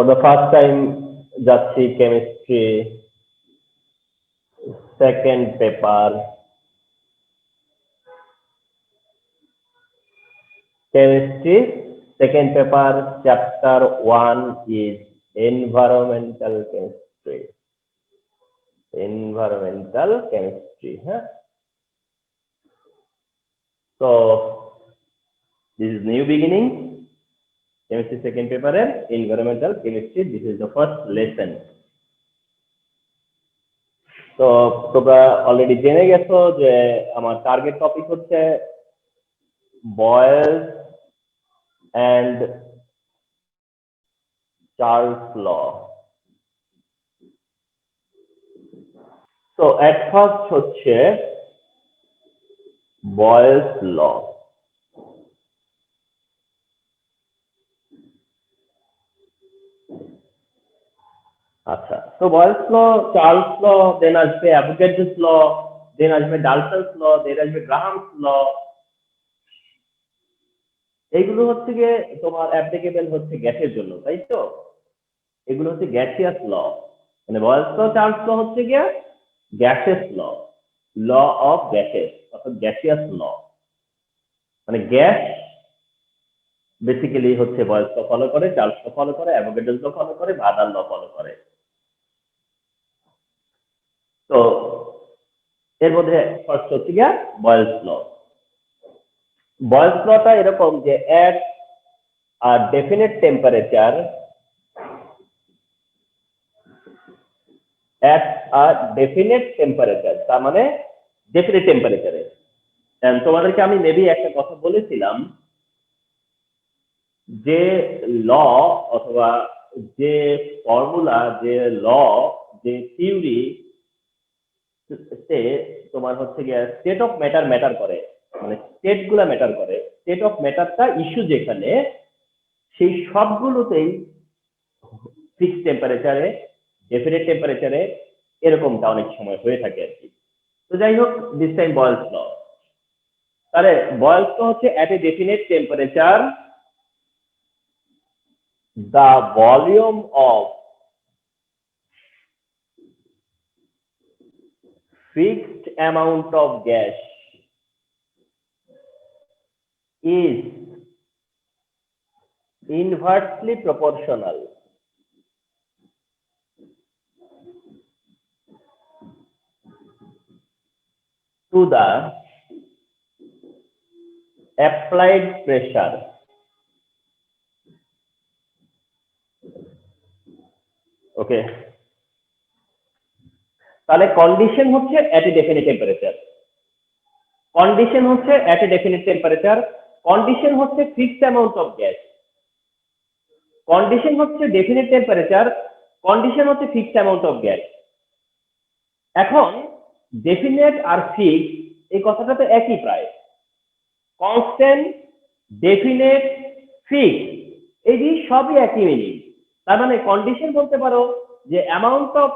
For the first time যাচ্ছি chemistry second paper. Chemistry second paper chapter 1 is environmental chemistry. Environmental chemistry. So this is new beginning. Chemistry second paper and environmental chemistry. This is the first lesson. তো তোমরা already জেনে গেছো যে আমার target topic হচ্ছে বয়েলস and Charles ল। তো at first হচ্ছে Boyle's ল। আচ্ছা, তো বয়েলস ল, চার্লস ল, দেন আসবে অ্যাভোগাড্রোস ল, দেন আসবে ডালটনস ল, দেন আসবে গ্রাহামস ল। এইগুলো হচ্ছে গিয়ে তোমার অ্যাপ্লিকেবল হচ্ছে গ্যাসের জন্য, তাই তো? এগুলো হচ্ছে গ্যাসিয়াস ল। মানে বয়েলস ল, চার্লস ল হচ্ছে গিয়ে gases law, law of gases, অর্থাৎ গ্যাসিয়াস ল। মানে গ্যাস বেসিক্যালি হচ্ছে বয়েলস ল ফলো করে, চার্লস ল ফলো করে, অ্যাভোগাড্রোস ল ফলো করে, ভাদার ল ফলো করে। তো এর মধ্যে ফার্স্ট হচ্ছে গিয়া বয়েলস ল। বয়েলস লটা এরকম যে at a definite temperature, at a definite temperature, তার মানে ডেফিনিট টেম্পারেচারে। তোমাদেরকে আমি মেবি একটা কথা বলেছিলাম যে ল অথবা যে ফর্মুলা, যে ল, যে থিওরি তোমার হচ্ছে গিয়ে স্টেট অফ ম্যাটার ম্যাটার করে, মানে স্টেট গুলা ম্যাটার করে। স্টেট অফ ম্যাটারটা ইস্যু যেখানে, সেই সবগুলোতেই ফিক্স টেম্পারেচারে, ডেফিনিট টেম্পারেচারে এরকমটা অনেক সময় হয়ে থাকে আর কি। তো যাই হোক, দিস টাইম বয়েলস ল। তাহলে বয়েলস ল হচ্ছে at a definite temperature the volume of fixed amount of gas is inversely proportional to the applied pressure. Okay, তাহলে কন্ডিশন হচ্ছে at a definite temperature, condition হচ্ছে at a definite temperature, condition হচ্ছে fixed amount of gas, condition হচ্ছে definite temperature, condition হচ্ছে fixed amount of gas. এখন definite আর fixed এই কথাটা তো একই প্রায়। কনস্ট্যান্ট, ডেফিনিট, ফিক্সড এই যে সবই একই মিনিং। তার মানে কন্ডিশন বলতে পারো যে amount of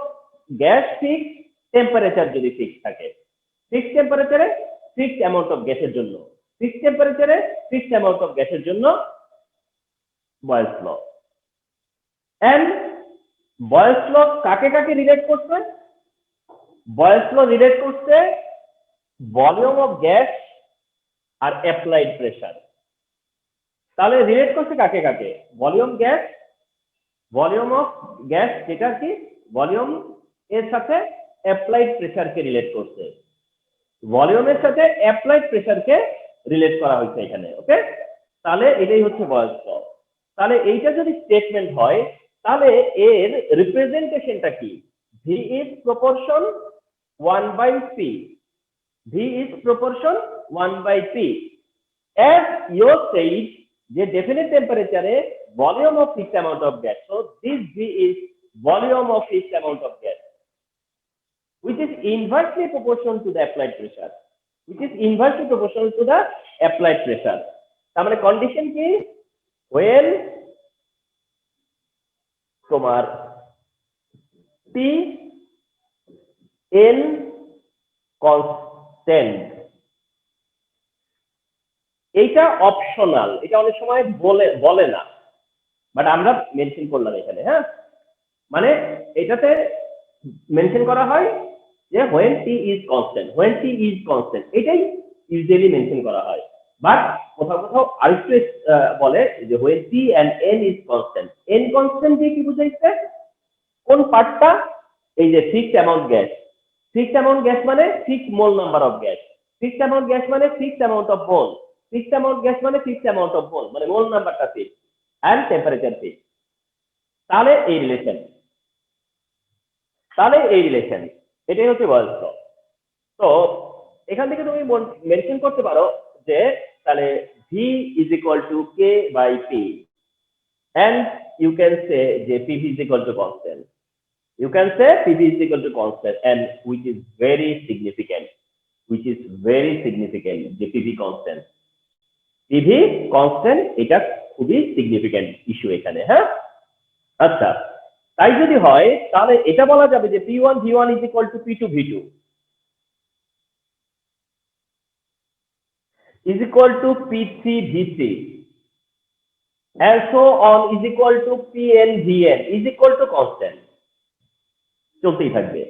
gas fix, temperature যদি ফিক্স থাকে, ফিক্স টেম্পারেচারে ফিক্সড অ্যামাউন্ট অফ গ্যাসের জন্য, ফিক্স টেম্পারেচারে ফিক্সড অ্যামাউন্ট অফ গ্যাসের জন্য বয়েলস ল। এন্ড বয়েলস ল কাকে কাকে রিলেট করছে? বয়েলস ল রিলেট করছে ভলিউম অফ গ্যাস আর অ্যাপ্লাইড প্রেসার। তাহলে রিলেট করছে কাকে কাকে? Volume gas, volume of gas যেটা কি ভলিউম এর সাথে অ্যাপ্লাইড প্রেসারকে রিলেট করছে, ভলিউমের সাথে অ্যাপ্লাইড প্রেসারকে রিলেট করা হয়েছে এখানে। ওকে, তাহলে এটাই হচ্ছে বয়েলস ল। তাহলে এইটা যদি স্টেটমেন্ট হয়, তাহলে এর রিপ্রেজেন্টেশনটা কি? V is proportion 1/p, V is proportion 1/p। as you said যে definite temperature volume of fixed amount of gas, so this V is volume of fixed amount of gas which is inversely proportional to the applied pressure, which is inversely proportional to the applied pressure. তার মানে condition কি? when তোমার P N constant, এইটা optional, এটা অনেক সময় বলে না, বাট আমরা মেনশন করলাম এখানে, হ্যাঁ, মানে এটাতে মেনশন করা হয় যে when t is constant, এটাই ইউজুয়ালি মেনশন করা হয়। বাট কোথাও কোথাও আরেকটু বলে যে when t and n is constant, n constant দিয়ে কি বুঝাইছে, কোন পার্টটা, এই যে fixed amount gas, fixed amount gas মানে fixed mole number of gas, fixed amount gas মানে fixed amount of mole, fixed amount gas মানে ফিক্সড অ্যামাউন্ট অফ মোল, মানে মোল নাম্বারটা ফিক্সড এন্ড টেম্পারেচার ফিক্সড। তাহলে এই রিলেশন, এটাই হচ্ছে Boyle's ল। তো এখান থেকে তুমি মেনশন করতে পারো যে তাহলে v is equal to k by p and you can say যে pv is equal to constant, and which is very significant, যে pv constant, এটা খুবই সিগনিফিক্যান্ট ইস্যু এখানে, হ্যাঁ। আচ্ছা, তাই যদি হয় তাহলে এটা বলা যাবে যে p1 v1 is equal to p2 v2 is equal to p3 v3 and so on is equal to pn vn is equal to constant, চলতেই থাকবে।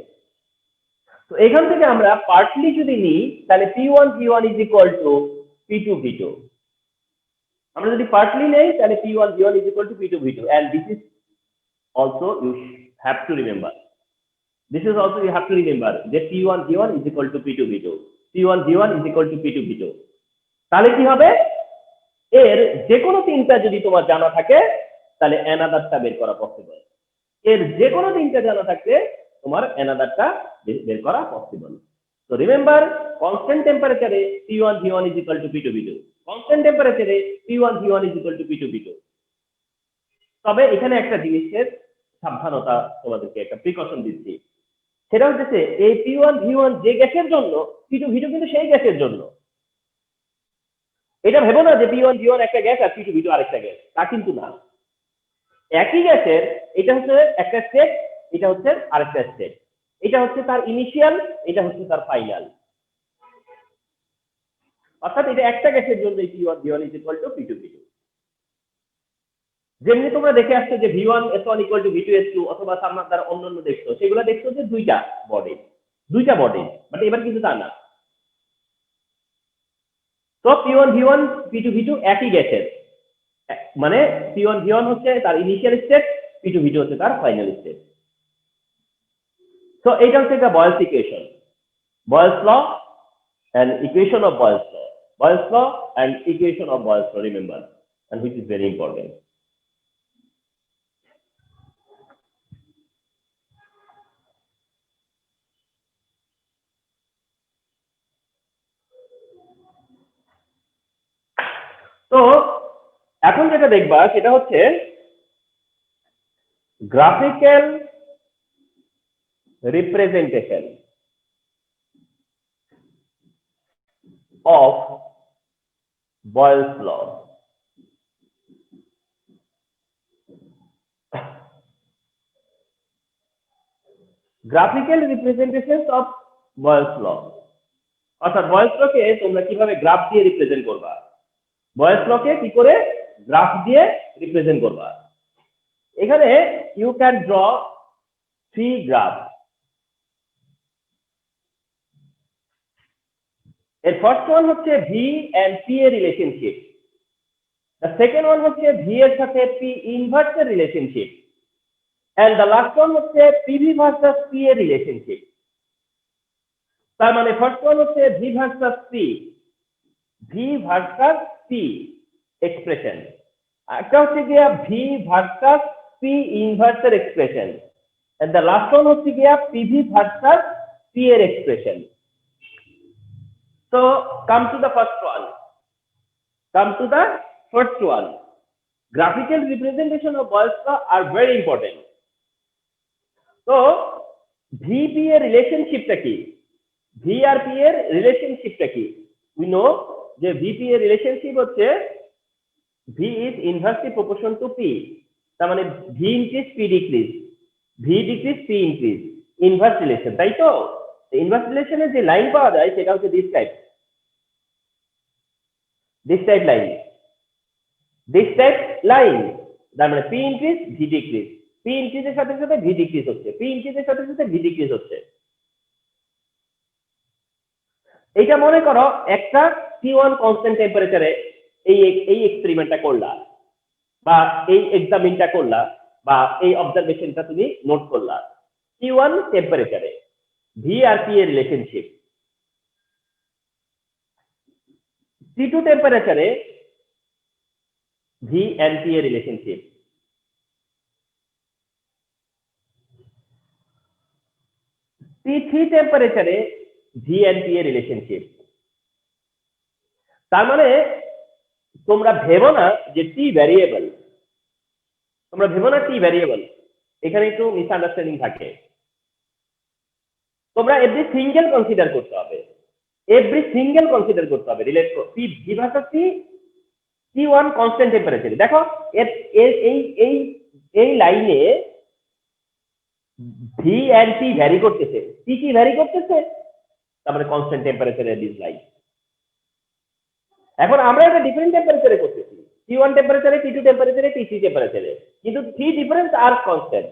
তো এখান থেকে আমরা পার্টলি যদি নিই তাহলে p1 v1 is equal to p2 v2, আমরা যদি পার্টলি নেই তাহলে p1 v1 is equal to p2 v2, and this is also you have to remember that p1 v1 is equal to p2 v2, is equal to p2 v2। তাহলে কি হবে, এর যে কোনো তিনটা যদি তোমার জানা থাকে তাহলে অ্যানাদারটা বের করা পসিবল, এর যে কোনো তিনটা জানা থাকলে তোমার অ্যানাদারটা বের করা পসিবল। তো রিমেম্বার, কনস্ট্যান্ট টেম্পারেচারে p1 v1 is equal to p2 v2, constant টেম্পারেচারে p1 v1 is equal to p2 v2। তবে এখানে একটা জিনিসের সাবধানতা তোমাদেরকে একটা প্রিকশন দিচ্ছি, সেটা হচ্ছে এই p1 v1 যে গ্যাসের জন্য p2 v2 কিন্তু সেই গ্যাসের জন্য। এটা ভেবো না যে p1 v1 একটা গ্যাস আর p2 v2 আরেকটা গ্যাস, তা কিন্তু না। একই গ্যাসের এটা হচ্ছে একটা স্টেট, এটা হচ্ছে আরেকটা স্টেট, এটা হচ্ছে তার ইনিশিয়াল, এটা হচ্ছে তার ফাইনাল। অর্থাৎ এটা একটা গ্যাসের জন্য p1 v1 is equal to p2 v2। যেমনি তোমরা দেখে আসছো যে v1 s1 equal to v2 s2 অথবা তার অন্যান্য দেখছো, সেগুলো দেখছো যে দুইটা বডি, বাট এবার কিন্তু তা না। তো p1 v1 p2 v2 একই গ্যাসের, মানে p1 v1 হচ্ছে তার ইনিশিয়াল স্টেট, p2 v2 হচ্ছে তার ফাইনাল স্টেট। তো এটা হচ্ছে একটা Boyle's equation, Boyle's law and equation of Boyle's law and equation of Boyle's law, remember, and which is very important. তো এখন যেটা দেখবা সেটা হচ্ছে graphical representation of Boyle's law। Graphical representations of Boyle's law, অর্থাৎ Boyle's law কে তোমরা কিভাবে graph দিয়ে রিপ্রেজেন্ট করবা, Boyle's law কে কি করে গ্রাফ দিয়ে রিপ্রেজেন্ট করবা। এখানে ইউ ক্যান ড্র 3 গ্রাফ। এর ফার্স্ট ওয়ান হচ্ছে v and p এর রিলেশনশিপ, দ্য সেকেন্ড ওয়ান হচ্ছে v এর সাথে p ইনভার্স এর relationship, and the last one হচ্ছে pv ভার্সাস p এর রিলেশনশিপ। তার মানে ফার্স্ট ওয়ান হচ্ছে v ভার্সাস p এক্সপ্রেশন, একটা হচ্ছে গিয়া v ভার্সাস p ইনভার্স এর expression, and the last one হচ্ছে গিয়া pv ভার্সাস p এর expression. So come to the first one. Graphical representation of Boyle's law are very important. So VP এর রিলেশনশিপটা কি, VRP এর রিলেশনশিপটা কি? We know যে VP এর রিলেশনশিপ হচ্ছে V is inversely proportional to P, তার মানে V increase P decrease, V decrease P increase, inverse relation, তাই তো? ইনভার্স রিলেশনের যে লাইন পাওয়া যায় সেটা হচ্ছে this type line, তার মানে P increase V decrease, P ইনক্রিজের সাথে সাথে ভি ডিক্রিজ হচ্ছে, পি ইনক্রিজের সাথে সাথে ভি ডিক্রিজ হচ্ছে। এইটা মনে করো একটা T1 কনস্ট্যান্ট টেম্পারেচারে এই এই এক্সপেরিমেন্টটা করলা বা এই এক্সামিনটা করলা বা এই অবজারভেশনটা তুমি নোট করলা। T1 টেম্পারেচারে ভি আর পি এর রিলেশনশিপ, T2 টেম্পারেচারে ভি এন্ড পি এর রিলেশনশিপ, T3 টেম্পারেচারে ভি এন্ড পি এর রিলেশনশিপ। তার মানে তোমরা ভেবো না যে টি ভ্যারিয়েবল, তোমরা ভেবো না টি ভ্যারিয়েবল, এখানে একটু মিসআন্ডারস্ট্যান্ডিং থাকে। তোমরা এভরি সিঙ্গেল কনসিডার করতে হবে, এভরি সিঙ্গেল কনসিডার করতে হবে relate P V versus P T1 constant টেম্পারেচারে। দেখো এই এই এই এই লাইনে ভি এন্ড পি ভ্যারি করতেছে, পি কি ভ্যারি করতেছে, তারপরে কনস্ট্যান্ট টেম্পারেচারে দিস লাইন। এখন আমরা এটা ডিফারেন্ট টেম্পারেচারে করতেছি, T1 টেম্পারেচারে, T2 টেম্পারেচারে, T3 টেম্পারেচারে, কিন্তু থ্রি ডিফারেন্স আর কনস্ট্যান্ট।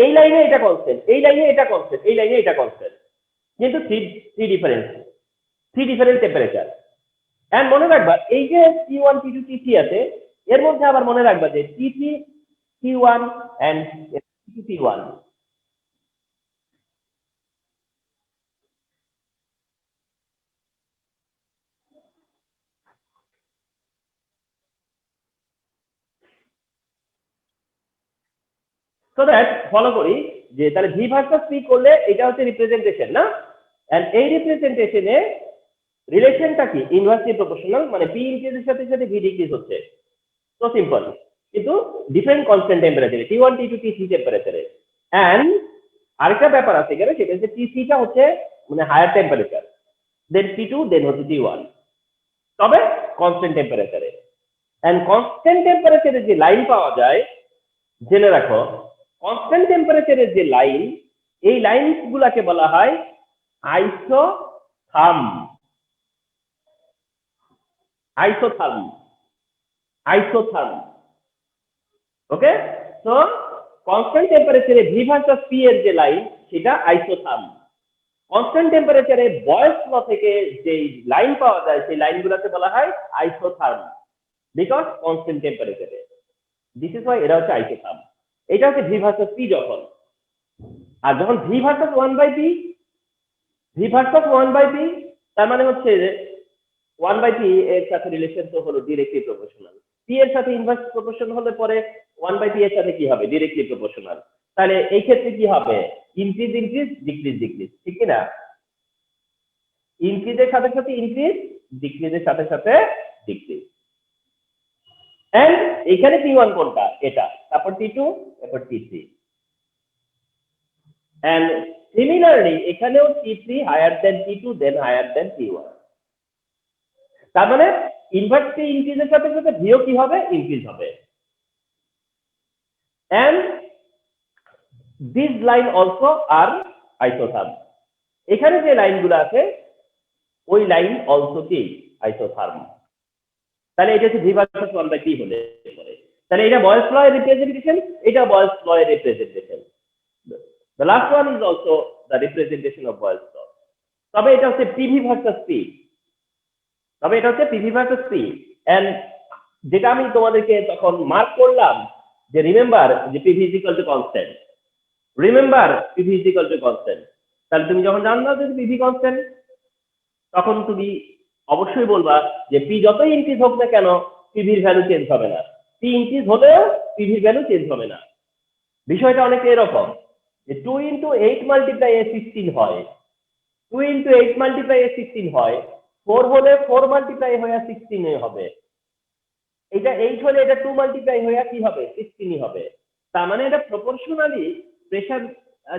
এই লাইনে এটা কনস্ট্যান্ট, এই লাইনে এটা কনস্ট্যান্ট, এই লাইনে এটা কনস্ট্যান্ট, কিন্তু থ্রি ডিফারেন্ট টেম্পারেচার। এন্ড মনে রাখবা এই যে T1 T2 T3 আছে, এর মধ্যে আবার মনে রাখবা যে T3 T1 and T2 T1। So that follow করি যে তাহলে ভি ভার্সাস পি করলে এটা হচ্ছে রিপ্রেজেন্টেশন না, এন্ড এই রিপ্রেজেন্টেশনে রিলেশনটা কি ইনভার্সলি প্রপোর্শনাল, মানে পি ইনক্রিজের সাথে সাথে ভি ডিক্রিজ হচ্ছে। সো সিম্পল, কিন্তু ডিফারেন্ট কনস্ট্যান্ট টেম্পারেচারে T1 T2 T3 টেম্পারেচারে। এন্ড আরেকটা ব্যাপার আছে এখানে, সেটা হচ্ছে T3 টা হচ্ছে মানে হায়ার টেম্পারেচার, দেন T2, দেন হচ্ছে T1, তবে কনস্ট্যান্ট টেম্পারেচারে। এন্ড কনস্ট্যান্ট টেম্পারেচারে যে লাইন পাওয়া যায়, জেনে রাখো কনস্ট্যান্ট টেম্পারেচারের যে লাইন, এই লাইন গুলাকে বলা হয় আইসোথার্ম। আইসোথার্ম, আইসোথার্ম, ওকে। তো কনস্ট্যান্ট টেম্পারেচারে ভি ভার্সাস পি এর যে লাইন, সেটা আইসোথার্ম। কনস্ট্যান্ট টেম্পারেচারে বয়েলস ল থেকে যে লাইন পাওয়া যায়, সেই লাইনগুলোকে বলা হয় আইসোথার্ম, বিকজ কনস্ট্যান্ট টেম্পারেচারে। দিস ইজ ওয়াই এরা হচ্ছে আইসোথার্ম। এটা হচ্ছে ভি ভার্সাস পি যখন, আর যখন V versus 1/p, V versus 1/p তার মানে হচ্ছে যে 1/p এর সাথে রিলেশন তো হলো ডিরেক্টলি প্রপোর্শনাল, পি এর সাথে ইনভার্স প্রপোর্শন হলে পরে 1/p এর সাথে কি হবে, ডিরেক্টলি প্রপোর্শনাল। তাহলে এই ক্ষেত্রে কি হবে, ইনক্রিজ ইনক্রিজ, ডিক্রিজ ডিক্রিজ, ঠিক কি না? ইনক্রিজের সাথে সাথে ইনক্রিজ, ডিক্রিজের সাথে সাথে ডিক্রিজ। এন্ড এখানে T1 কোনটা, এটা, তারপর T2, তারপর T3। এন্ড সিমিলারলি এখানেও T3 হায়ার দেন T2, দেন হায়ার দেন T1। তার মানে ইনভার্স পি ইনক্রিজের সাথে সাথে ভিও কি হবে, ইনক্রিজ হবে। And this line also are isotherm. এখানে যে লাইনগুলো আছে ওই লাইন অলসো কি আইসোথার্ম। তাহলে এটা হচ্ছে ভি ভার্সাস 1/p হলে পরে, তাহলে এটা বয়েলস ল এর রিপ্রেজেন্টেশন, এটা বয়েলস ল এর representation. The last one is also the representation of Boyle's law. তবে এটা হচ্ছে পিভি ভার্সাস পি, তবে এটা হচ্ছে পিভি ভার্সাস পি। এন্ড যেটা আমি তোমাদেরকে তখন মার্ক করলাম যে রিমেম্বার যে PV is equal to constant, remember PV is equal to constant. তাহলে তুমি যখন জানবা যে পিভি কনস্ট্যান্ট, তখন তুমি অবশ্যই বলবা যে পি যতই ইনক্রিজ হোক না কেন, পিভির ভ্যালু চেঞ্জ হবে না, পি ইনক্রিজ হলেও পিভির ভ্যালু চেঞ্জ হবে না। বিষয়টা অনেকটা এরকম যে 2 × 8 মাল্টিপ্লাই এ 16 হয়, 2 × 8 মাল্টিপ্লাই এ 16 হয়, 4 হলে 4 মাল্টিপ্লাই হয়ে 16 হবে, এটা 8 হলে এটা 2 মাল্টিপ্লাই হয়ে কি হবে, 16 হবে। তার মানে এটা প্রপোর্শনালি প্রেসার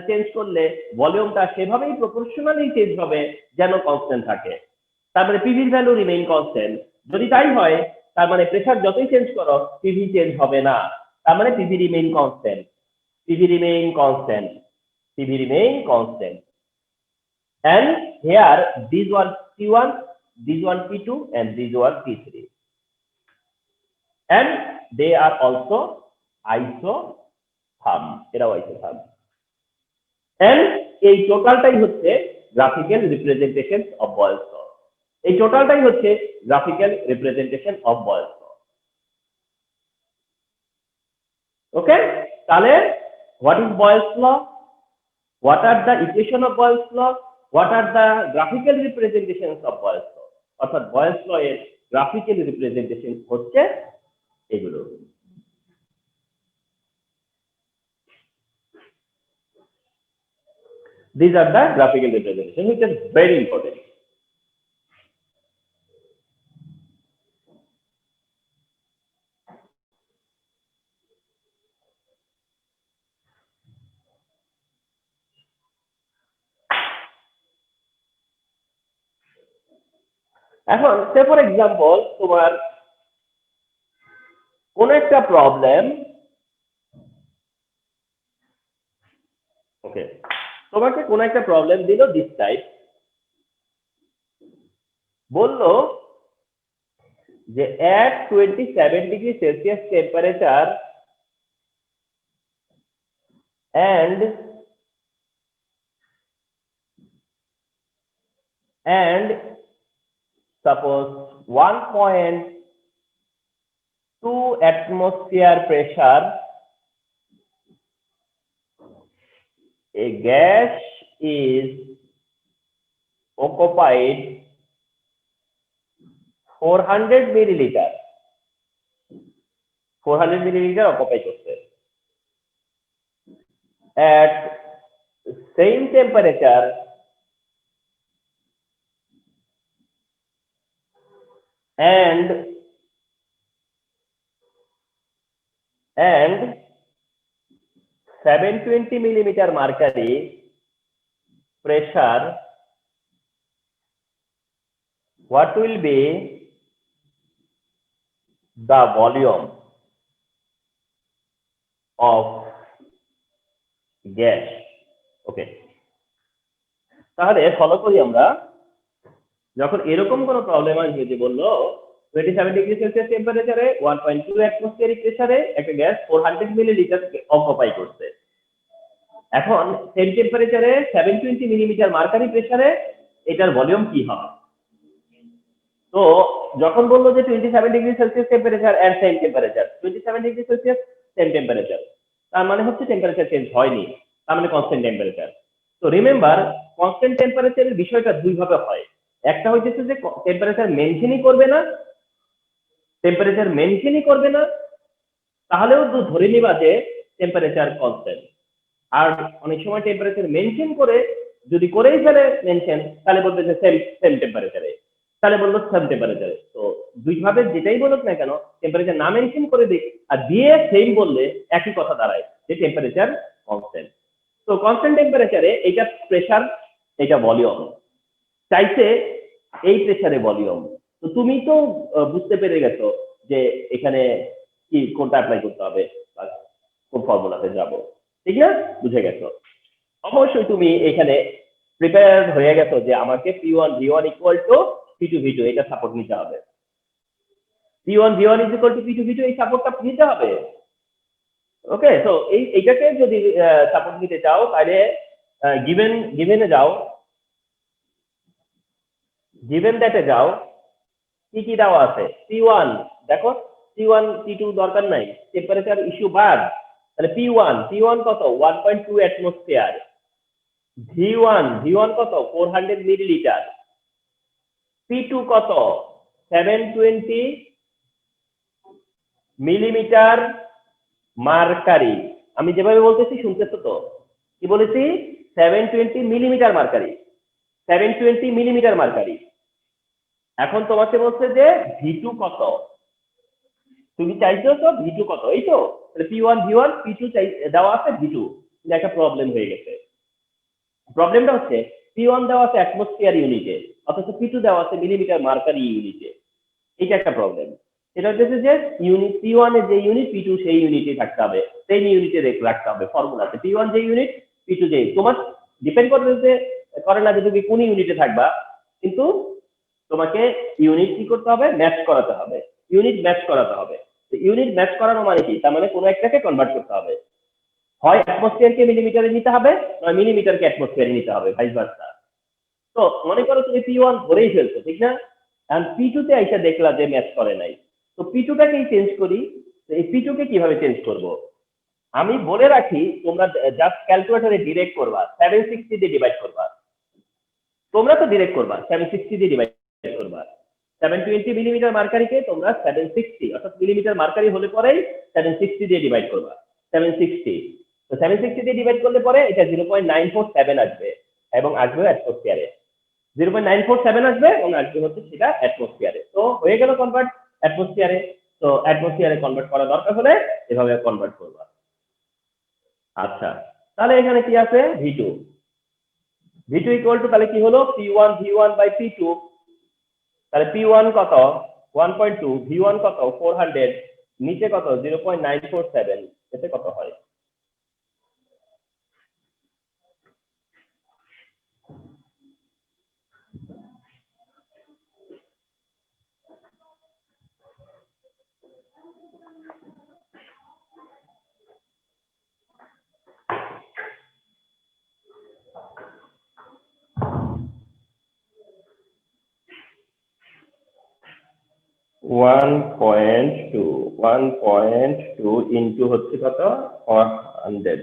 চেঞ্জ করলে ভলিউমটা সেভাবেই প্রপোর্শনালি চেঞ্জ হবে যেন কনস্ট্যান্ট থাকে। তার মানে পিভির ভ্যালু রিমেইন কনস্ট্যান্ট। যদি তাই হয় তার মানে প্রেসার যতই চেঞ্জ করো পিভি চেঞ্জ হবে না, তার মানে PV remain constant, PV remain constant, PV remain constant. And here these one T1, these one T2, and these one T3. And they are also isotherm, এরাও isotherm, and এই টোটালটাই হচ্ছে graphical representation of Boyle's law. এই টোটালটাই হচ্ছে graphical representation of Boyle's law. Okay, তাহলে what is Boyle's law, what are the equation of Boyle's law, what are the graphical representations of Boyle's law, অর্থাৎ Boyle's law এর graphical representation হচ্ছে এগুলো। These are the graphical representation, which is very important. এখন সে for example তোমার কোন একটা problem, ওকে, তোমাকে কোন একটা প্রবলেম দিল দিস টাইপ, বললো যে at 27 degree Celsius temperature and suppose 1.2 atmosphere pressure, a gas is occupied 400 milliliter, 400 milliliter occupy করছে at same temperature and 720 millimeter mercury pressure, what will be the volume of gas? ওকে, তাহলে follow করি আমরা, যখন এরকম কোনো problem আসবে যে বললো 27 ডিগ্রি সেলসিয়াস টেম্পারেচারে 1.2 অ্যাটমসফিয়ারিক প্রেসারে একটা গ্যাস 400 মিলিলিটার অকুপাই করছে, এখন সেম টেম্পারেচারে 720 মিলিমিটার মার্কারি প্রেসারে এটার ভলিউম কি হবে? তো যখন বললো যে 27 degree Celsius temperature and same temperature, 27 degree Celsius same temperature, তার মানে হচ্ছে টেম্পারেচার চেঞ্জ হয়নি, তার মানে কনস্ট্যান্ট টেম্পারেচার। তো রিমেম্বার, কনস্ট্যান্ট টেম্পারেচারের বিষয়টা দুই ভাবে হয়, একটা হচ্ছে যে টেম্পারেচার মেনটেনই করবে না, টেম্পারেচার মেনটেনই করবে না, তাহলেও তো ধরে নিবা যে টেম্পারেচার কনস্ট্যান্ট। আর অনেক সময় টেম্পারেচার মেনটেন করে, যদি করেই ফেলে মেনটেন, তাহলে বলবে যে সেম সেম টেম্পারেচারে, তাহলে বললো সেম টেম্পারেচারে। তো দুইভাবে যেটাই বলুক না কেন, টেম্পারেচার না মেনটেন করে দিক আর দিয়ে সেম বললে একই কথা দাঁড়ায় যে টেম্পারেচার কনস্ট্যান্ট। তো কনস্ট্যান্ট টেম্পারেচারে এইটা প্রেসার, এটা ভলিউম, চাইছে এই প্রেসারে ভলিউম। তো তুমি তো বুঝতে পেরে গেছো যে এখানে কি কোনটা অ্যাপ্লাই করতে হবে, কোন ফর্মুলাতে যাব, ঠিক না? বুঝে গেছো? অবশ্যই তুমি এখানে প্রিপেয়ার হয়ে গেছো যে আমাকে P1 V1 equal to P2 V2 এটা সাপোর্ট নিতে হবে, P1 V1 is equal two P2 V2 এই সাপোর্টটা নিতে হবে। ওকে, তো এইটাকে যদি সাপোর্ট নিতে চাও তাহলে গিভেনে যাও, গিভেন দ্যাটে যাও, কি কি দেওয়া আছে? P1 দেখো, P1 P2 দরকার নাই, টেম্পারেচার ইস্যু বাদ, তাহলে P1 কত? 1.2 অ্যাটমসফিয়ার। V1 কত? 400 মিলিলিটার। P2 কত? 720 মিলিমিটার মার্কারি। আমি যেভাবে বলতেছি শুনতেছো তো? কি বলেছি? 720 মিলিমিটার মার্কারি, 720 মিলিমিটার মার্কারি। এখন তোমাকে বলছে যে V2 কত, তুমি চাইছো তো V2 কত, এই তো P1 V1 P2 দেওয়া আছে V2, একটা প্রবলেম হয়ে গেছে। প্রবলেমটা হচ্ছে P1 দেওয়া আছে অ্যাটমসফিয়ার ইউনিটে, অথচ P2 দেওয়া আছে মিলিমিটার মার্কারি ইউনিটে, এটা একটা প্রবলেম। সেটা হচ্ছে যে ইউনিট P1 এর যে ইউনিট P2 সেই ইউনিটে থাকতে হবে, সেই ইউনিটে রাখতে হবে ফর্মুলাতে। P1 যে ইউনিট P2 যে, তোমার ডিপেন্ড করে না যে তুমি কোন ইউনিটে থাকবা, কিন্তু তোমাকে ইউনিট কি করতে হবে? ম্যাচ করাতে হবে, ইউনিট ম্যাচ করাতে হবে। ইউনিট ম্যাচ করানো মানে কি? তার মানে কোনো একটাকে কনভার্ট করতে হবে, হয় অ্যাটমসফিয়ারকে মিলিমিটারে নিতে হবে, নয় মিলিমিটারকে অ্যাটমসফিয়ারে নিতে হবে, ভাইস ভার্সা। তো মনে করো তুমি P1 ধরেই ফেলছো, ঠিক না? আর P2 তে আইসা দেখলা যে ম্যাচ করে নাই, তো P2 টাকেই চেঞ্জ করি। তো এই P2 কে কিভাবে চেঞ্জ করব? আমি বলে রাখি, তোমরা জাস্ট ক্যালকুলেটরে ডিরেক্ট করবা, 760 দিয়ে ডিভাইড করবা। তোমরা তো ডিরেক্ট করবা 760 দিয়ে ডিভাইড করবা। 720 মিলিমিটার মার্কারিকে তোমরা 760 অর্থাৎ মিলিমিটার মার্কারি হলে পরেই 760 দিয়ে ডিভাইড করবা। 760, তো 760 দিয়ে ডিভাইড করলে পরে এটা 0.947 আসবে এবং আসবে অ্যাটমসফিয়ারে। 0.947 আসবে এবং আসবে হচ্ছে সেটা অ্যাটমসফিয়ারে। তো হয়ে গেল কনভার্ট অ্যাটমসফিয়ারে। তো অ্যাটমসফিয়ারে কনভার্ট করা দরকার হলে এভাবে কনভার্ট করবা। আচ্ছা, তাহলে এখানে কি আছে? V2 ইকুয়াল টু, তাহলে কি হলো? P1 V1 by P2। তাহলে P1 কত? 1.2, V1 কত? 400, নিচে কত? 0.947, এতে কত হয়? ওয়ান পয়েন্ট টু ইন্টু হচ্ছে কত? 400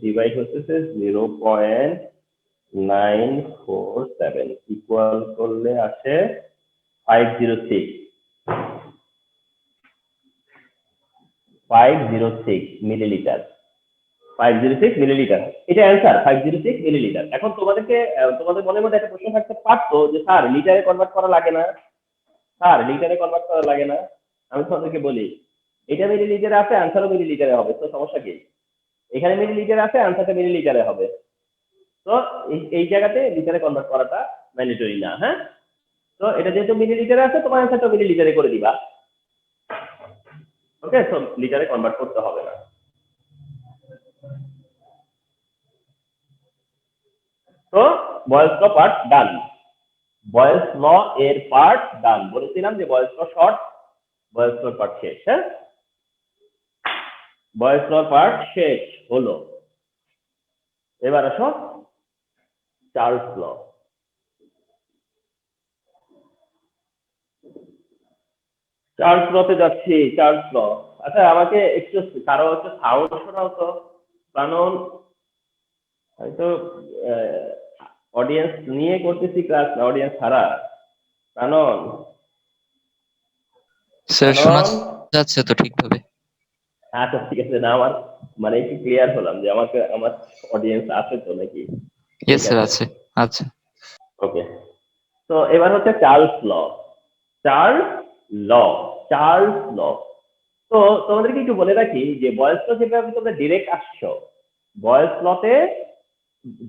ডিভাইড হচ্ছে 0.947 ইকুয়াল করলে আসে 506 মিলিলিটার। 506 মিলিলিটার, এটা অ্যান্সার, 506 মিলিলিটার। এখন তোমাদের মনের মধ্যে একটা প্রশ্ন থাকতে পারতো যে স্যার লিটারে কনভার্ট করা লাগে না, স্যার লিটারে কনভার্ট করা লাগে না। আমি তোমাদেরকে বলি, এটা মিলিলিটারে আছে, অ্যান্সারও মিলিলিটারে হবে, তো সমস্যা কি? এখানে মিলিলিটারে আছে, অ্যান্সারটা মিলিলিটারে হবে। তো এই জায়গাতে লিটারে কনভার্ট করাটা ম্যান্ডেটরি না। হ্যাঁ, তো এটা যেহেতু মিলিলিটারে আছে, তোমার অ্যান্সারটা মিলিলিটারে করে দিবা। ওকে, তো লিটারে কনভার্ট করতে হবে না। তো বয়েলস ল পার্ট ডান। বয়েলস ল এর পার্ট ডান। বলেছিলাম যে বয়েলস ল শর্ট, বয়েলস ল পার্ট শেষ। হ্যাঁ, বয়েলস ল পার্ট শেষ হলো। এবার আসো চার্লস ল। চার্লস লতে যাচ্ছি। চার্লস ল, আচ্ছা আমাকে একটু কারো একটু সাউন্ড শোনাও তো, কারণ হয়তো অডিয়েন্স নিয়ে করতেছি ক্লাস, না অডিয়েন্স ছাড়া। কারণ স্যার শোনা যাচ্ছে তো ঠিকভাবে? আচ্ছা ঠিক আছে, না আমার মানে একটু ক্লিয়ার হলাম যে আমার অডিয়েন্স আছে তো নাকি। ইয়েস ঠিক স্যার, আছে, আছে। আচ্ছা, ওকে। তো এবার হচ্ছে চার্লস ল। চার্লস ল, চার্লস ল। তো তোমাদেরকে একটু বলে রাখি যে বয়েলস ল যেভাবে তোমরা ডিরেক্ট আসছো, বয়েলস লতে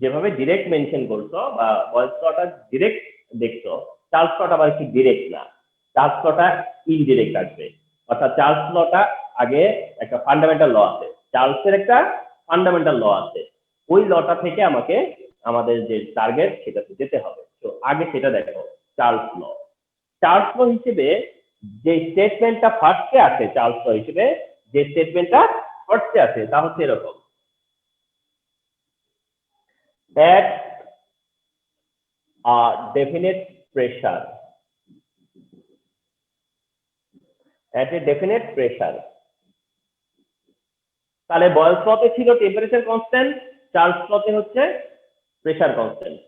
যেভাবে ডিরেক্ট মেনশন করছো বা বয়েলস লটা ডিরেক্ট দেখছো, চার্লস লটা আবার একটু ডিরেক্ট না, চার্লস লটা ইনডিরেক্ট আসবে। অর্থাৎ চার্লস লটা আগে একটা ফান্ডামেন্টাল ল আছে, চার্লসের একটা ফান্ডামেন্টাল ল আছে, ওই লটা থেকে আমাকে আমাদের যে টার্গেট সেটাতে যেতে হবে। তো আগে সেটা দেখো, চার্লস ল। চার্লস ল হিসেবে যে স্টেটমেন্টটা ফার্স্টে আছে, চার্লস ল হিসেবে যে স্টেটমেন্টটা ফার্স্টে আছে তা হচ্ছে এরকম: at a definite pressure, at a definite pressure। তাহলে বয়েলস লতে ছিল টেম্পারেচার কনস্ট্যান্ট, চার্লস লতে হচ্ছে প্রেসার কনস্ট্যান্ট।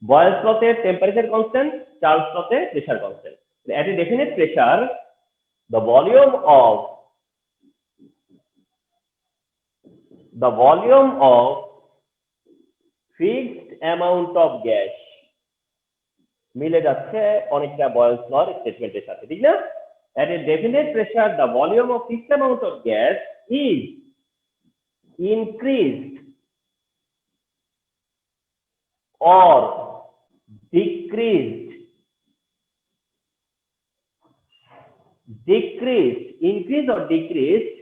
বয়েলস লতে টেম্পারেচার কনস্ট্যান্ট, চার্লস লতে pressure constant. at a definite pressure the volume of fixed amount of gas মিলে যাচ্ছে অনেকটা বয়েলস লর স্টেটমেন্টের সাথে, ঠিক না? at a definite pressure the volume of fixed amount of gas is increased or decreased, increased or decreased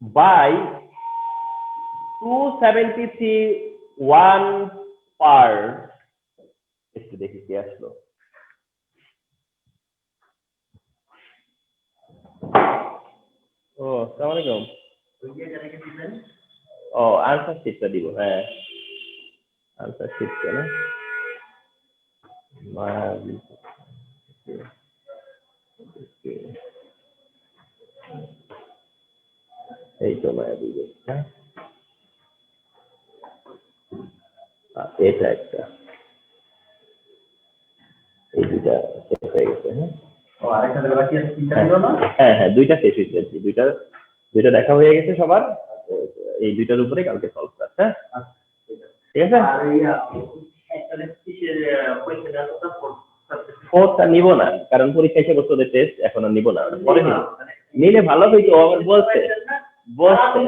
by 273 1 part, একটু দেখি কি আসলো, ও আসসালামু আলাইকুম। ও আনসার শিটটা দিব, হ্যাঁ আনসার শিটটা না মায়াবী। এই তো মায়াবী, হ্যাঁ এটা একটা, এই দুইটা শেষ হয়ে গেছে। হ্যাঁ হ্যাঁ হ্যাঁ দুইটা শেষ হয়েছে আর কি, দুইটা দুইটা দেখা হয়ে গেছে সবার। এই দুইটার উপরে কালকে সলভ করা, হ্যাঁ ঠিক আছে। ফোর্থটা নিব না, কারণ পরীক্ষা শেষে বছরের টেস্ট, এখন আর নিব না, পরে নিব। নিলে ভালো হইতো, আবার বলছে বলছে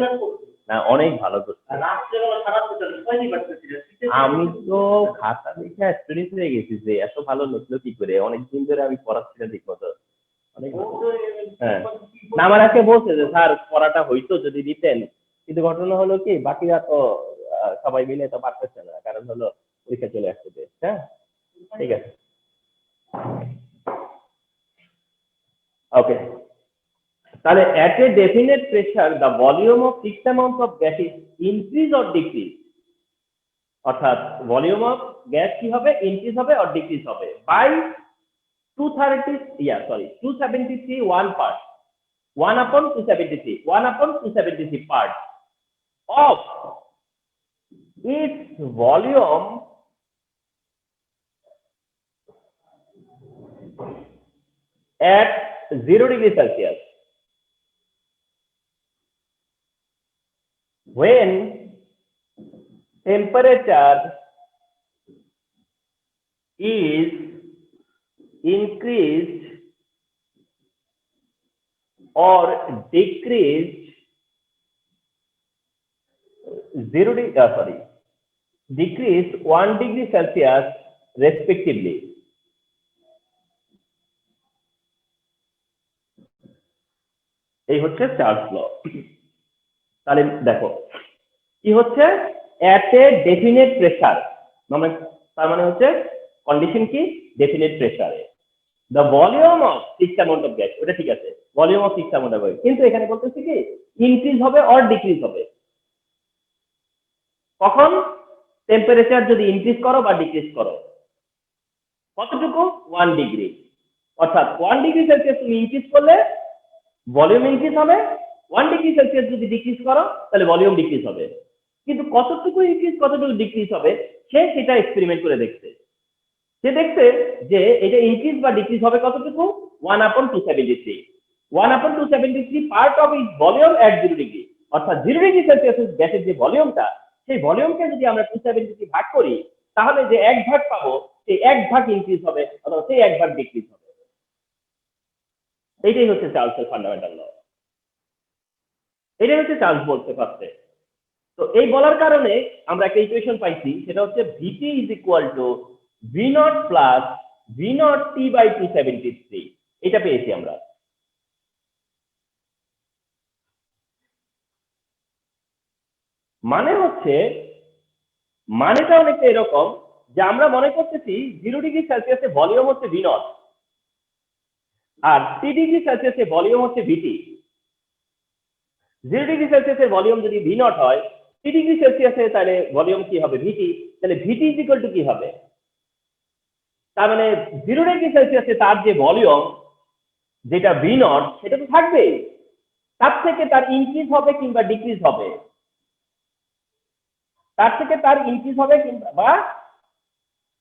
না অনেক ভালো করছে। আমি তো খাতা দেখে এক্সপিরিয়েন্স হয়ে গেছি যে এত ভালো লিখলো কি করে, অনেকদিন ধরে আমি পড়াচ্ছি না ঠিক মতো। অনেক ভালো। হ্যাঁ না আমার আজকে বলছে যে স্যার পড়াটা হইতো যদি দিতেন, কিন্তু ঘটনা হলো কি বাকিরা তো সবাই মিলে তো পারতেছে না, কারণ হলো পরীক্ষা চলে আসছে। হ্যাঁ ঠিক আছে, ওকে। তাহলে at a definite pressure the volume of fixed amount of gas is increase or decrease, অর্থাৎ ভলিউম অফ গ্যাস কি হবে, ইনক্রিজ হবে অর ডিক্রিজ হবে by 273 1 part 1 upon 273 part of its volume at 0 degree Celsius when temperature is increased or decreased 1 degree Celsius respectively. এই হচ্ছে Charles ল। তাহলে দেখো কি হচ্ছে, at a definite pressure মানে তার মানে হচ্ছে কন্ডিশন কি, ডেফিনিট প্রেসারে the volume of fixed amount of gas, ওটা ঠিক আছে, volume of fixed amount of gas, কিন্তু এখানে বলতেছি কি ইনক্রিজ হবে অর ডিক্রিজ হবে কখন, টেম্পারেচার যদি ইনক্রিজ করো বা ডিক্রিজ করো কতটুকু, 1 ডিগ্রি। অর্থাৎ 1 ডিগ্রি সেলসিয়াস তুমি ইনক্রিজ করলে ভলিউম ইনক্রিজ হবে, 1 ডিগ্রি সেলসিয়াস যদি ডিক্রিজ করো তাহলে ভলিউম ডিক্রিজ হবে। কিন্তু কতটুকু ইনক্রিজ কতটুকু ডিক্রিজ হবে সে সেটা এক্সপেরিমেন্ট করে দেখছে। সে দেখছে যে এটা ইনক্রিজ বা ডিক্রিজ হবে কতটুকু, 1/273 part of it volume at 0 degree. অর্থাৎ 0 ডিগ্রি সেলসিয়াস গ্যাসের যে ভলিউমটা, সেই ভলিউমকে যদি আমরা 273 ভাগ করি তাহলে যে 1 ভাগ পাবো সেই 1 ভাগ ইনক্রিজ হবে অথবা সেই 1 ভাগ ডিক্রিজ হবে। এইটাই হচ্ছে চার্লসের ফান্ডামেন্টাল ল, এটাই হচ্ছে চার্লস বলতে পারছে। তো এই বলার কারণে আমরা একটা ইকুয়েশন পাইছি, সেটা হচ্ছে VT is equal to V0 plus V0 T by 273, এটা পেয়েছি আমরা। মানে হচ্ছে মানেটা অনেকটা এরকম যে আমরা মনে করতেছি 0 ডিগ্রি সেলসিয়াসে ভলিউম হচ্ছে V0 আর 3 ডিগ্রি সেলসিয়াসে ভলিউম হচ্ছে VT। 0 ডিগ্রি সেলসিয়াসের ভলিউম যদি V0 হয়, 3 ডিগ্রি সেলসিয়াসে তাহলে ভলিউম কি হবে VT, তাহলে VT ইজ ইকুয়াল টু কি হবে, তার মানে 0 ডিগ্রি সেলসিয়াসে তার যে ভলিউম যেটা V0 সেটা তো থাকবেই, তার থেকে তার ইনক্রিজ হবে কিংবা ডিক্রিজ হবে, তার থেকে তার ইনক্রিজ হবে কিংবা বা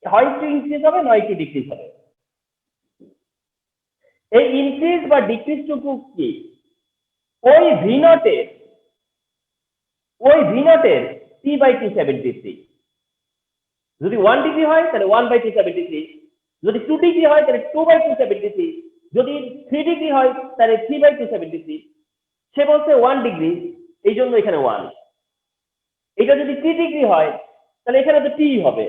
হয় একটু ইনক্রিজ হবে নয় একটু ডিক্রিজ হবে। এই ইনক্রিজ বা ডিক্রিজ টুকু কি ওই V0 এর T/273, যদি 1 ডিগ্রি হয় তাহলে 1/273, যদি 2 ডিগ্রি হয় তাহলে 2/273, যদি 3 ডিগ্রি হয় তাহলে 3/273। সে বলছে 1 ডিগ্রি, এই জন্য এখানে 1। এটা যদি 3 ডিগ্রি হয় তাহলে এখানে তো T হবে।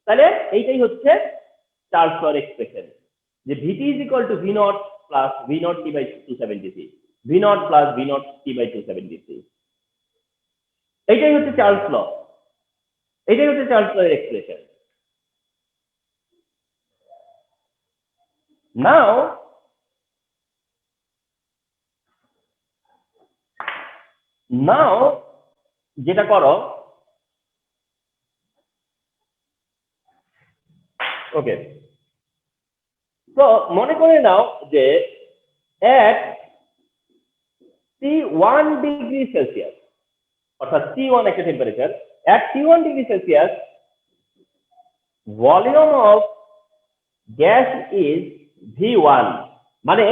তাহলে এইটাই হচ্ছে চার্লস লর এক্সপ্রেশন, যে VT is equal to V0 plus V0 T/273, V0 plus V0 T/273। এইটাই হচ্ছে চার্লস ল, এটাই হচ্ছে চার্লস লর এক্সপ্রেশন। নাও নাও যেটা করো, ওকে, তো মনে করে নাও যে at T1 ডিগ্রি সেলসিয়াস, অর্থাৎ T1 একটা temperature, at T1 degree Celsius volume of gas is V1, মানে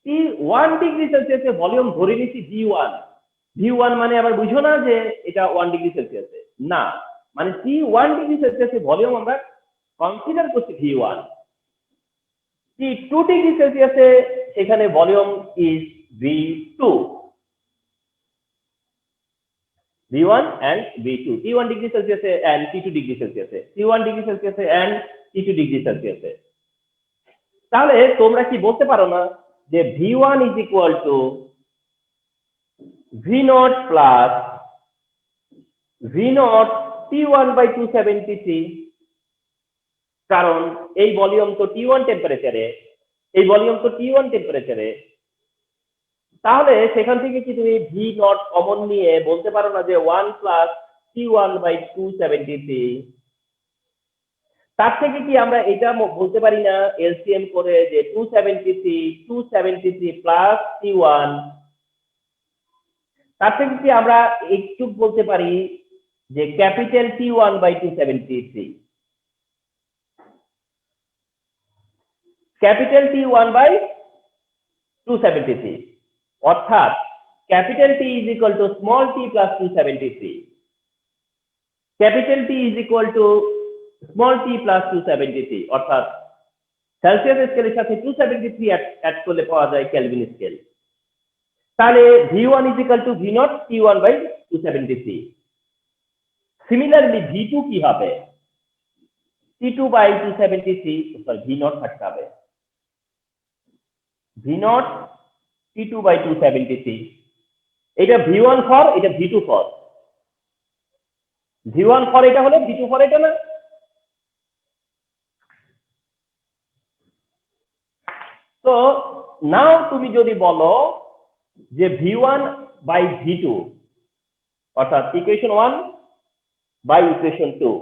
T1 ডিগ্রি সেলসিয়াসে ভলিউম ধরে নিচ্ছি V1। V1 মানে আবার বুঝো না যে এটা 1 ডিগ্রি সেলসিয়াসে, না, মানে T1 ডিগ্রি সেলসিয়াসে ভলিউম আমরা কনসিডার করছি V1। T2 ডিগ্রি সেলসিয়াসে এখানে volume is V2, V1 and V2, T1 degree সেলসিয়াসে and T2 ডিগ্রি সেলসিয়াসে, T1 ডিগ্রি সেলসিয়াসে and T2 ডিগ্রি সেলসিয়াসে। তাহলে তোমরা কি বলতে পারো না যে V1 is equal to V0 plus V0 T1 by 273, কারণ এই ভলিউম তো T1 টেম্পারেচারে, এই ভলিউম তো T1 টেম্পারেচারে, তাহলে সেখান থেকে কি তুমি V0 কমন নিয়ে বলতে পারো না যে 1 plus T1 by 273? তার থেকে কি আমরা এটা বলতে পারি না এলসিএম করে যে 273 প্লাস T1, তার থেকে কি আমরা একটু বলতে পারি যে capital T1 by 273, capital T1 by 273, অর্থাৎ capital T is equal to small t plus 273, capital T is equal to small t plus 273, অর্থাৎ সেলসিয়াস স্কেলের সাথে 273 অ্যাড করলে পাওয়া যায় কেলভিন স্কেল। তাহলে V1 is equal to V0 T1 by 273। Similarly V2 কি হবে? T2 by 273, সরি V0 থাকতে হবে, V0 T2 by 273, এটা V1 ফর, এটা V2 ফর, V1 ফর এটা হলে V2 ফর এটা না? তো নাও তুমি যদি বলো যে V1 by V2, অর্থাৎ ইকুয়েশন 1 বাই ইকুয়েশন 2,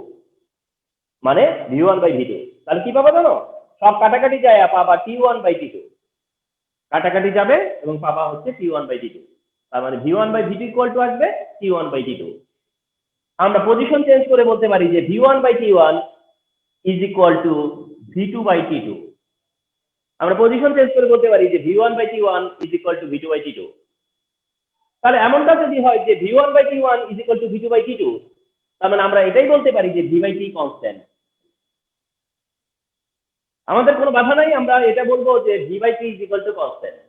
মানে V1 by V2, তাহলে কি পাবা জানো? সব কাটাকাটি যায়, পাবা T1 by T2, কাটাকাটি যাবে এবং পাবা হচ্ছে T1 by T2। তার মানে V1 by V2 equal to আসবে T1 by T2। আমরা পজিশন চেঞ্জ করে বলতে পারি যে V1 by T1 is equal two V2 by T2। আমরা পজিশন চেঞ্জ করে বলতে পারি যে V1 by T1 is equal two V2 by T2। তাহলে এমনটা যদি হয় যে V1 by T1 is equal two V2 by T2, তার মানে আমরা এটাই বলতে পারি যে V by T কনস্ট্যান্ট। আমাদের কোনো বাধা নাই, আমরা এটা বলবো যে V by T is equal to constant.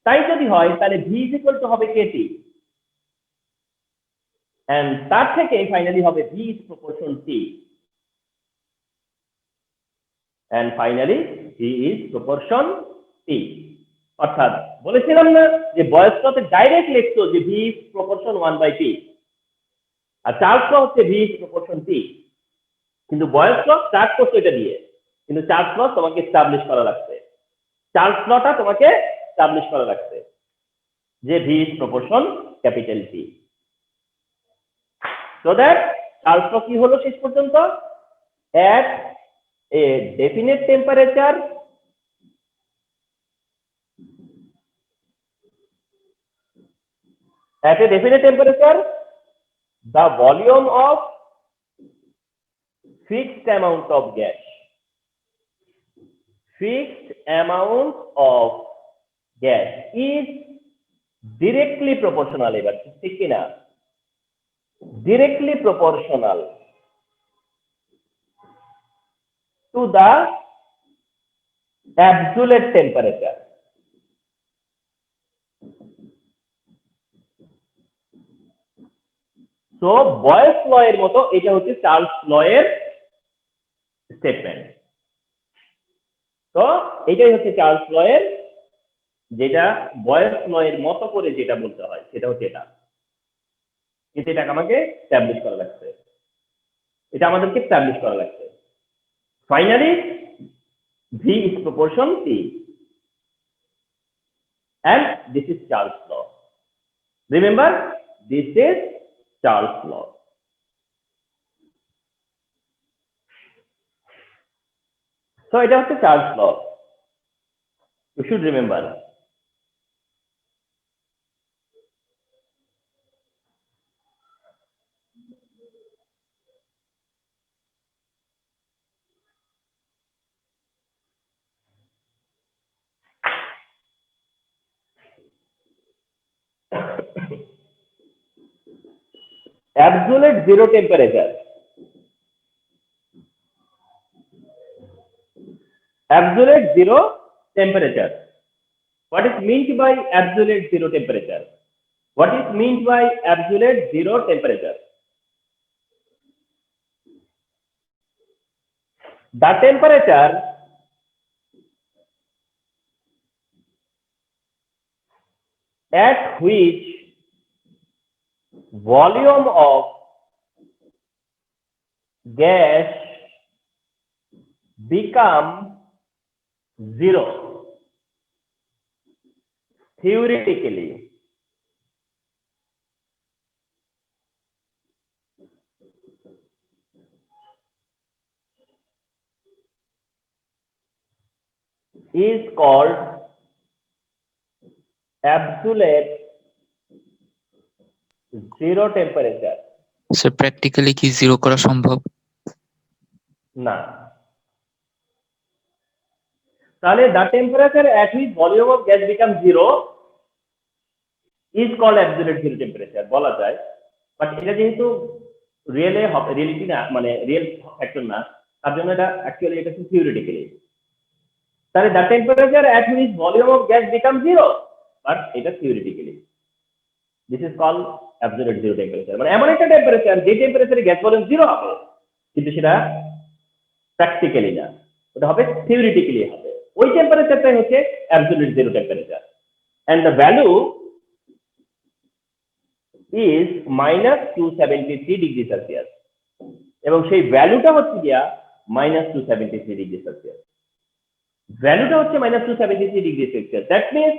তাই যদি হয় তাহলে V ইজ ইকুয়াল টু হবে KT, এন্ড তার থেকে ফাইনালি হবে V is proportion T, and finally V is proportion T। অর্থাৎ বলেছিলাম না যে বয়েলস লতে ডাইরেক্ট লিখতো যে V is proportion 1 by T, আর চার্লস ল হচ্ছে V ইজ প্রপোর্শন T, কিন্তু বয়েলস ল স্টার্ট করতো এটা দিয়ে, কিন্তু চার্লস ল তোমাকে এস্টাবলিশ করা লাগছে, চার্লস লটা তোমাকে এস্টাবলিশ করা লাগছে যে V is proportion capital T। So that Charles law কি হলো শেষ পর্যন্ত? at a definite temperature the volume of fixed amount of gas is directly proportional, এবার ঠিক কি না? directly proportional to the absolute temperature। So Boyle's law এর মতো এটা হচ্ছে চার্লস ল এর স্টেটমেন্ট। তো এটাই হচ্ছে চার্লস ল এর, যেটা বয়েলস ল এর মতো করে যেটা বলতে হয় সেটা হচ্ছে এটা, কিন্তু এটাকে আমাকে এস্টাবলিশ করা লাগছে, এটা আমাদেরকে এস্টাবলিশ করা লাগছে। Finally V is proportion T, and this is Charles law, Remember, this is Charles law. So এটা হচ্ছে Charles law. You should remember. Absolute zero temperature. Absolute zero temperature. What is meant by absolute zero temperature? What is meant by absolute zero temperature? The temperature at which volume of gas become zero theoretically is called absolute zero temperature. Sir practically কি zero করা সম্ভব? না, তাহলে the temperature at which volume of gas becomes zero is called absolute zero temperature বলা যায়, but এটা যেহেতু reality না, মানে রিয়েল ফ্যাক্টর না, তার জন্য এটা অ্যাকচুয়ালি এটা হচ্ছে থিওরিটিক্যালি। তাহলে the temperature at which volume of gas becomes zero, but এটা theoretically. This is called absolute zero temperature, মানে এমন একটা টেম্পারেচার যে টেম্পারেচারে গ্যাস ভলিউম জিরো হবে, কিন্তু সেটা প্র্যাকটিক্যালি না, ওটা হবে থিওরিটিক্যালি হবে। ওই টেম্পারেচারটাই হচ্ছে absolute zero temperature, and the value is -273 degree Celsius, এবং সেই ভ্যালুটা হচ্ছে গিয়া -273 ডিগ্রি সেলসিয়াস। ভ্যালুটা হচ্ছে -273 degree Celsius. That means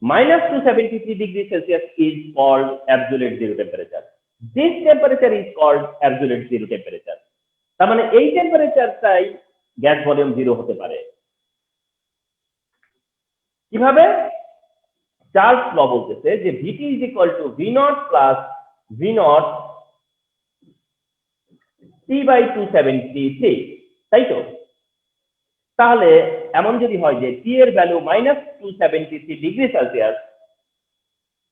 -273 degree Celsius is called absolute zero temperature. This temperature is called absolute zero temperature. তার মানে এই টেম্পারেচারটাই গ্যাস ভলিউম জিরো হতে পারে। কিভাবে? চার্লস ল বলতেছে যে VT is equal to V0 plus V0 T/273, তাই তো? তাহলে এমন যদি হয় যে টি এর ভ্যালু -273 ডিগ্রি সেলসিয়াস,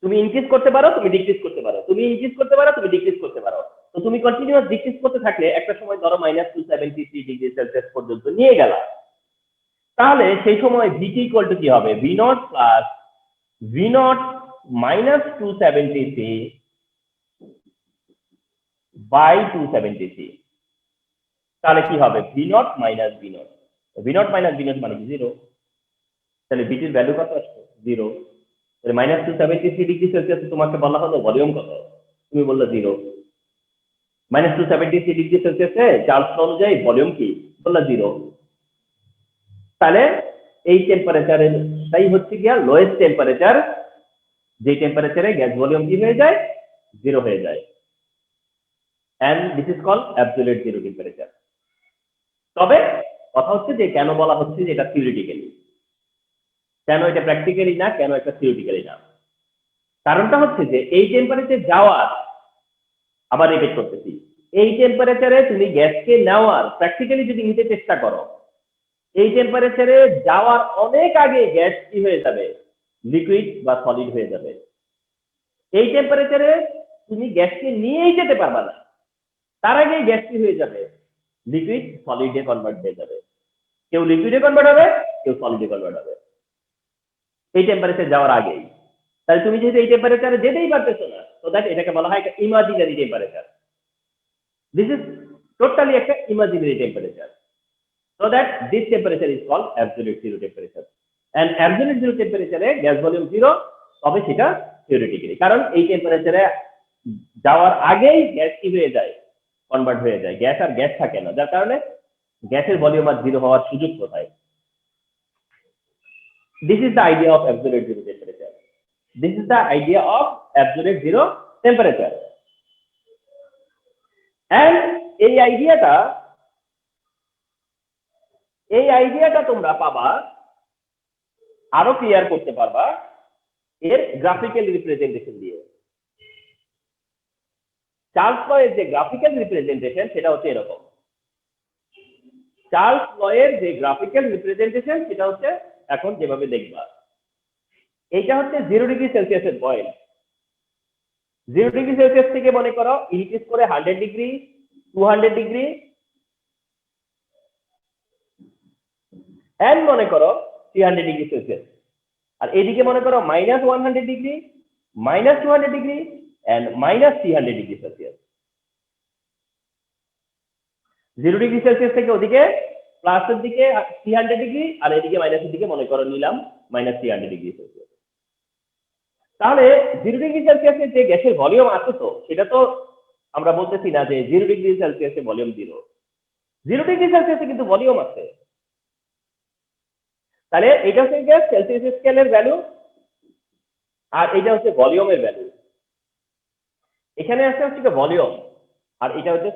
তুমি ইনক্রিজ করতে পারো, তুমি ডিক্রিজ করতে পারো, তুমি ইনক্রিজ করতে পারো, তুমি ডিক্রিজ করতে পারো। তো তুমি কন্টিনিউয়াস ডিক্রিজ করতে থাকলে একটা সময় ধরো -273 ডিগ্রি সেলসিয়াস পর্যন্ত নিয়ে গেলা, তাহলে সেই সময় VT ইকুয়াল টু কি হবে? V0 plus V0 -273 by 273। তাহলে কি হবে? V0 minus V0। V0 minus V0 মানে কি? জিরো। তাহলে VT এর ভ্যালু কত আসছে? জিরো। তাহলে -273 ডিগ্রি সেলসিয়াসে তোমাকে বলা হলো ভলিউম কত, তুমি বললে জিরো। -273 ডিগ্রি সেলসিয়াসে চার্লস ল অনুযায়ী ভলিউম কি? বললা জিরো। তাহলে এই টেম্পারেচারের তাই হচ্ছে গিয়া লোয়েস্ট টেম্পারেচার, যে টেম্পারেচারে গ্যাস ভলিউম কি হয়ে যায়? জিরো হয়ে যায়। and this is called absolute zero temperature. তবে কথা হচ্ছে যে কেন বলা হচ্ছে যে এটা থিওরিটিক্যালি, কেন এটা প্র্যাকটিক্যালি না, কেন এটা থিওরিটিক্যালি না? কারণটা হচ্ছে যে এই টেম্পারেচার যাওয়ার, আবার রিপিট করতেছি, এই টেম্পারেচারে তুমি গ্যাসকে নেওয়ার প্র্যাকটিক্যালি যদি নিতে চেষ্টা করো, এই টেম্পারেচারে যাওয়ার অনেক আগে গ্যাস কি হয়ে যাবে? লিকুইড বা সলিড হয়ে যাবে। এই টেম্পারেচারে তুমি গ্যাসকে নিয়েই যেতে পারবা না, তার আগে গ্যাস কি হয়ে যাবে? লিকুইড সলিডে কনভার্ট হয়ে যাবে। কেউ লিকুইডে কনভার্ট হবে, কেউ সলিডে কনভার্ট হবে এই টেম্পারেচার যাওয়ার আগেই। তাহলে তুমি যেহেতু এই টেম্পারেচারে যেতেই পারতেছো না, তো দ্যাট এটাকে বলা হয় একটা imaginary temperature. This is totally একটা imaginary temperature. So that this temperature is called absolute zero temperature, and absolute zero temperature gas volume zero, তবে সেটা theoretically, কারণ এই টেম্পারেচারে যাওয়ার আগেই গ্যাস কি হয়ে যায়? কনভার্ট হয়ে যায়। গ্যাস আর গ্যাস থাকে না, যার কারণে গ্যাসের ভলিউম আর জিরো হওয়ার সুযোগ কোথায়? This is the idea of absolute zero temperature. This is the idea of absolute zero temperature. And এই আইডিয়াটা তোমরা পাবা, আরো ক্লিয়ার করতে পারবা এর গ্রাফিক্যাল রিপ্রেজেন্টেশন দিয়ে। চার্লস ল এর যে গ্রাফিক্যাল রিপ্রেজেন্টেশন সেটা হচ্ছে এরকম। চার্লস ল এর যে গ্রাফিক্যাল রিপ্রেজেন্টেশন সেটা হচ্ছে এখন যেভাবে দেখবা, এইটা হচ্ছে 0 ডিগ্রি সেলসিয়াসের পয়েন্ট। 0 ডিগ্রি সেলসিয়াস থেকে মনে করো ইনক্রিজ করে 100 ডিগ্রি, 200 ডিগ্রি, এন্ড মনে করো 300 ডিগ্রি সেলসিয়াস। আর এদিকে মনে করো -100 degree, -200 degree and -300 degree Celsius. 0 degree Celsius থেকে ওদিকে প্লাসের দিকে 300 ডিগ্রি, আর এদিকে মাইনাসের দিকে মনে করো নিলাম -300 ডিগ্রি সেলসিয়াস। তাহলে 0 ডিগ্রি সেলসিয়াসের যে গ্যাসের ভলিউম আছে তো সেটা তো আমরা বলতেছি না যে 0 ডিগ্রি সেলসিয়াসে ভলিউম 0। 0 ডিগ্রি সেলসিয়াসে কিন্তু ভলিউম আছে। তাহলে এটা হচ্ছে গ্যাস সেলসিয়াস স্কেলের ভ্যালু, আর এটা হচ্ছে ভলিউমের ভ্যালু। এখানে আছে হচ্ছে ভলিউম, আর এটা হচ্ছে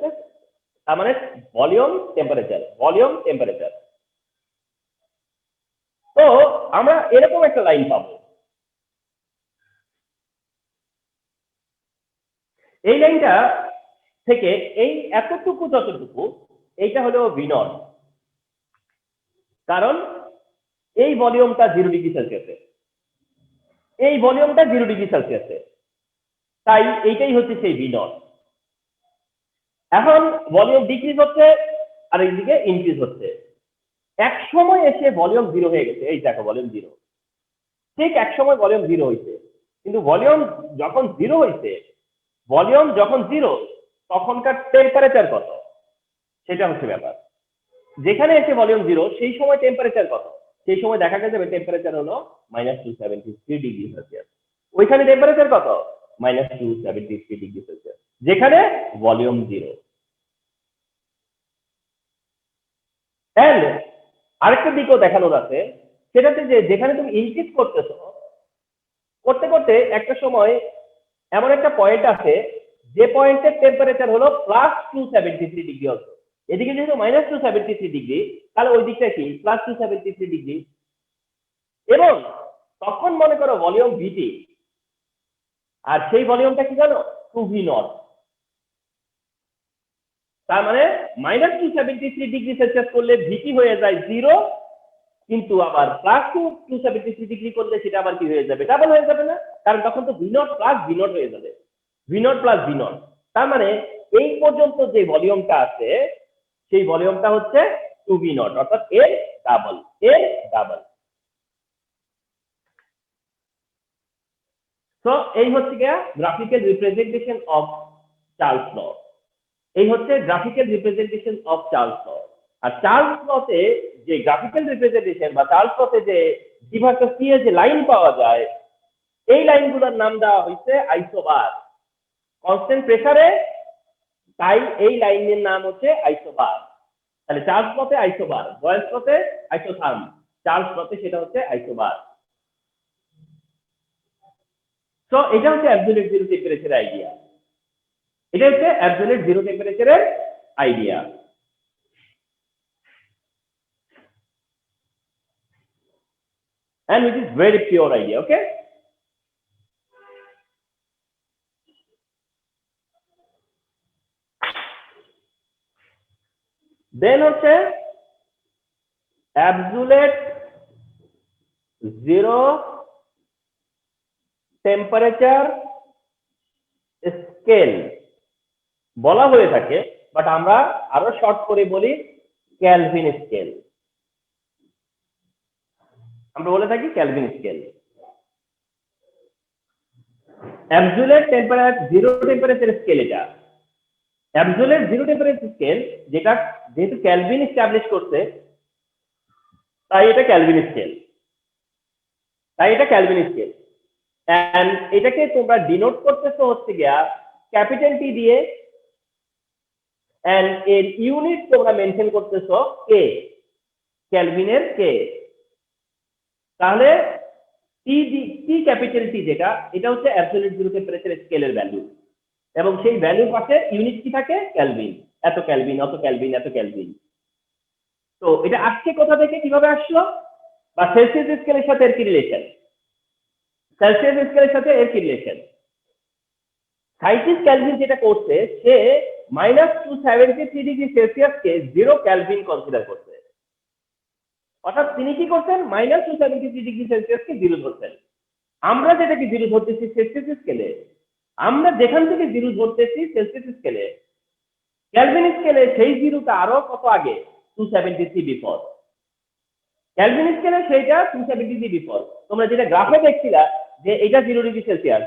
তার মানে ভলিউম টেম্পারেচার, ভলিউম টেম্পারেচার। তো আমরা এরকম একটা লাইন পাবো। এই লাইনটা থেকে এই এতটুকু যতটুকু এইটা হলো V0, কারণ এই ভলিউমটা 0 ডিগ্রি সেলসিয়াসে, এই ভলিউমটা 0 ডিগ্রি সেলসিয়াসে, তাই এইটাই হচ্ছে সেই V0। এখন ভলিউম ডিক্রিজ হচ্ছে আর এইদিকে ইনক্রিজ হচ্ছে। এক সময় এসে ভলিউম 0 হয়ে গেছে, এই দেখো ভলিউম 0, ঠিক এক সময় ভলিউম 0 হয়েছে। কিন্তু ভলিউম যখন 0 হয়েছে, ভলিউম যখন 0 তখনকার টেম্পারেচার কত সেটা হচ্ছে ব্যাপার। যেখানে এসে ভলিউম 0 সেই সময় টেম্পারেচার কত, সেই সময় দেখা যাবে টেম্পারেচার হলো -273 ডিগ্রি সেলসিয়াস। ওইখানে টেম্পারেচার কত, -273 ডিগ্রি সেলসিয়াস, যেখানে ভলিউম 0। এন্ড আরেকটা দিকও দেখানোর আছে, সেটাতে যে যেখানে তুমি ইনক্রিজ করতেছো, করতে করতে একটা সময় এমন একটা পয়েন্ট আছে যে পয়েন্টের টেম্পারেচার হলো +273 ডিগ্রি হতো। এদিকে যেহেতু -273 ডিগ্রি, তাহলে ওই দিকটা কি +273 ডিগ্রি। এবং তখন মনে করো ভলিউম VT, আর সেই ভলিউমটা কি জানো, 2V0। তার মানে -273 ডিগ্রি সেলসিয়াস করলে VT হয়ে যায় 0, কিন্তু আবার +273 ডিগ্রি করলে সেটা আবার কি হয়ে যাবে, ডাবল হয়ে যাবে না, কারণ তখন তো V0 + V0 হয়ে যাবে, V0 + V0। তার মানে এই পর্যন্ত যে ভলিউমটা আছে সেই ভলিউমটা হচ্ছে 2V0, অর্থাৎ এর ডাবল, এর ডাবল। তো এই হচ্ছে graphical representation of Charles law. এই হচ্ছে graphical representation of Charles law. আর চার্লস লতে যে গ্রাফিক্যাল রিপ্রেজেন্টেশন বা চার্লস লতে যে G ভার্সেস T এর যে লাইন পাওয়া যায়, এই লাইনগুলোর নাম দেওয়া হয়েছে আইসোবার। কনস্ট্যান্ট প্রেসারে, তাই এই লাইনের নাম হচ্ছে আইসোবার। তাহলে চার্লস লতে আইসোবার, বয়েলস লতে আইসোথার্ম, চার্লস লতে সেটা হচ্ছে আইসোবার। তো এটা হচ্ছে অ্যাবসলিউট জিরো টেম্পারেচারের আইডিয়া। এটা হচ্ছে অ্যাবসলিউট জিরো টেম্পারেচারের idea. And which is very pure idea, okay? Then হচ্ছে absolute zero temperature scale বলা হয়ে থাকে, বাট আমরা আরো শর্ট করে বলি কেলভিন স্কেল। আমরা বলে থাকি Kelvin scale. Absolute temperature zero temperature scale, এটা অ্যাবসলিউট জিরো টেম্পারেচার স্কেল, যেটা যেহেতু কেলভিন এস্টাবলিশ করছে তাই এটা কেলভিন স্কেল, তাই এটা কেলভিন স্কেল। এন্ড এটাকে তোমরা ডিনোট করতেছো হচ্ছে গিয়া ক্যাপিটাল টি দিয়ে, এন্ড এর ইউনিট তোমরা মেনশন করতেছো কে, কেলভিনের কে। তাহলে টি ক্যাপিটাল টি যেটা, এটা হচ্ছে অ্যাবসলিউট জিরো টেম্পারেচার স্কেলের ভ্যালু, এবং সেই ভ্যালুর পাশে ইউনিট কি থাকে? ক্যালভিন। এত ক্যালভিন, অত ক্যালভিন, এত ক্যালভিন। তো এটা আসছে কোথা থেকে, কিভাবে আসলো? বা সেলসিয়াস স্কেলের সাথে এর কি রিলেশন? সেলসিয়াস স্কেলের সাথে এর কি রিলেশন? সাইন্টিস্ট ক্যালভিন যেটা করছে, সে -273 ডিগ্রি সেলসিয়াসকে 0 ক্যালভিন কনসিডার করছে। অর্থাৎ তিনি কি করছেন? -273 ডিগ্রি সেলসিয়াসকে 0 ধরছেন। আমরা যেটাকে 0 ধরতেছি সেলসিয়াস স্কেলে, আমরা যেখান থেকে 0 ধরতেছি সেলসিয়াস স্কেলে, ক্যালভিন স্কেলে সেই 0টা আরো কত আগে? 273 বিফোর। ক্যালভিন স্কেলে সেইটা 273 বিফোর। তোমরা যেটা গ্রাফে দেখছিলা যে এটা 0 ডিগ্রি সেলসিয়াস,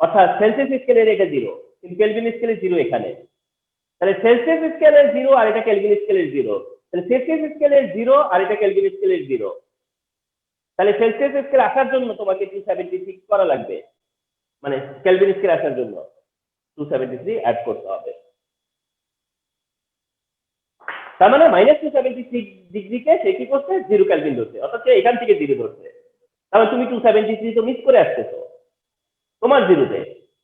অর্থাৎ সেলসিয়াস স্কেলের এটা 0, কিন্তু কেলভিন স্কেলে 0 এখানে। তাহলে সেলসিয়াস স্কেলের 0 আর এটা কেলভিন স্কেলের 0, তাহলে সেলসিয়াস স্কেলের 0 আর এটা কেলভিন স্কেলের 0। তাহলে সেলসিয়াস স্কেল আসার জন্য তোমাকে 273 করা লাগবে, মানে কেলভিন স্কেল আসার জন্য 273 অ্যাড করতে হবে। তার মানে -273 ডিগ্রিকে সে কি করছে? 0 কেলভিন ধরছে, অর্থাৎ সে এখান থেকে 0 ধরছে। তাহলে তুমি 273 তো মিস করে আসতেছো তোমার 0-তে,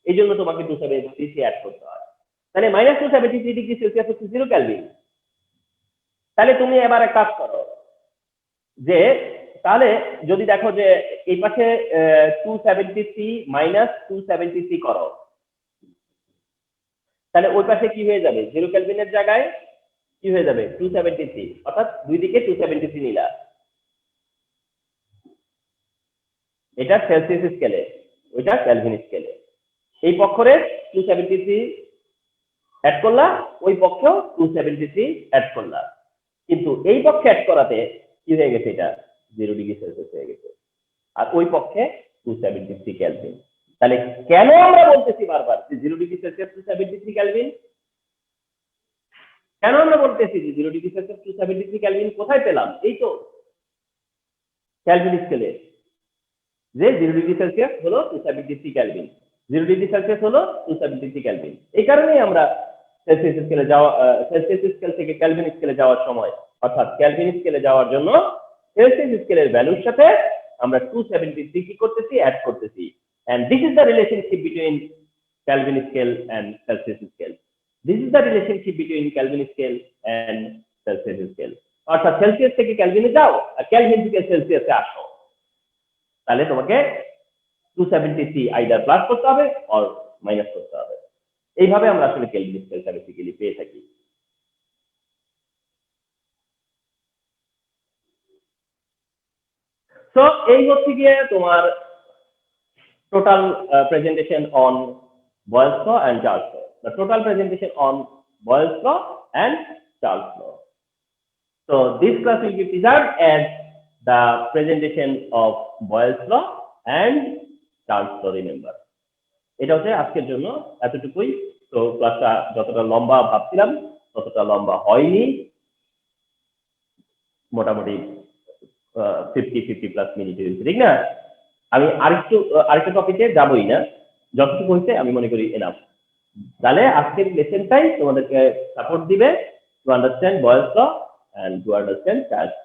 এই জন্য তোমাকে 273 অ্যাড করতে হয়। তাহলে -273 ডিগ্রি সেলসিয়াস হচ্ছে 0 কেলভিন। তাহলে তুমি এবার এক কাজ করো, যে তাহলে যদি দেখো যে এই পাশে 273 -273 করো, তাহলে ওই পাশে কি হয়ে যাবে? 0 কেলভিনের জায়গায় কি হয়ে যাবে? 273, অর্থাৎ দুই দিকে 273 নিলা। এটা সেলসিয়াস স্কেলে, ওইটা কেলভিন স্কেলে। এই পক্ষরে 273 অ্যাড করলা, ওই পক্ষেও 273 অ্যাড করলা, কিন্তু এই পক্ষে অ্যাড করাতে কি হয়ে গেছে? এটা 0 ডিগ্রি সেলসিয়াস হয়ে গেছে, আর ওই পক্ষে 273 কেলভিন। তাহলে কেন আমরা বলতেছি বারবার যে 0 ডিগ্রি সেলসিয়াস 273 কেলভিন? কেন আমরা বলতেছি যে 0 ডিগ্রি সেলসিয়াস 273 কেলভিন কোথায় পেলাম? এই তো কেলভিন স্কেলে, যে 0 ডিগ্রি সেলসিয়াস হলো 273 কেলভিন, 0 ডিগ্রি সেলসিয়াস হলো 273 কেলভিন। এই কারণেই আমরা সেলসিয়াস স্কেলে যাওয়া, সেলসিয়াস স্কেল থেকে কেলভিন স্কেলে যাওয়ার সময়, অর্থাৎ কেলভিন স্কেলে যাওয়ার জন্য সেলসিয়াস স্কেলের ভ্যালুর সাথে আমরা 273 কি করতেছি? অ্যাড করতেছি। and this is the relationship between Kelvin scale and Celsius scale. This is the relationship between Kelvin scale and Celsius scale. অর্থাৎ সেলসিয়াস থেকে কেলভিনে যাও আর কেলভিন থেকে সেলসিয়াসে আসো, তাহলে তোমাকে 273 আইদার প্লাস করতে হবে অর মাইনাস করতে হবে। এইভাবে আমরা আসলে কেলভিন স্কেলটা বেসিক্যালি পেয়ে থাকি। তো এই হচ্ছে গিয়ে তোমার total presentation on Boyle's law and Charles law. The total presentation on Boyle's law and Charles law. So this class will be preserved as the presentation of Boyle's law and Charles law. Remember, এটা হচ্ছে আজকের জন্য এতটুকুই। তো ক্লাসটা যতটা লম্বা ভাবছিলাম ততটা লম্বা হয়নি, মোটামুটি 50 প্লাস মিনিট হয়েছে, ঠিক না? আমি আরেকটা টপিকে যাবই না, যতটুকু হয়েছে আমি মনে করি এনাফ। তাহলে আজকের লেসনটাই তোমাদেরকে সাপোর্ট দিবে to understand Boyle's law and to understand Charles law.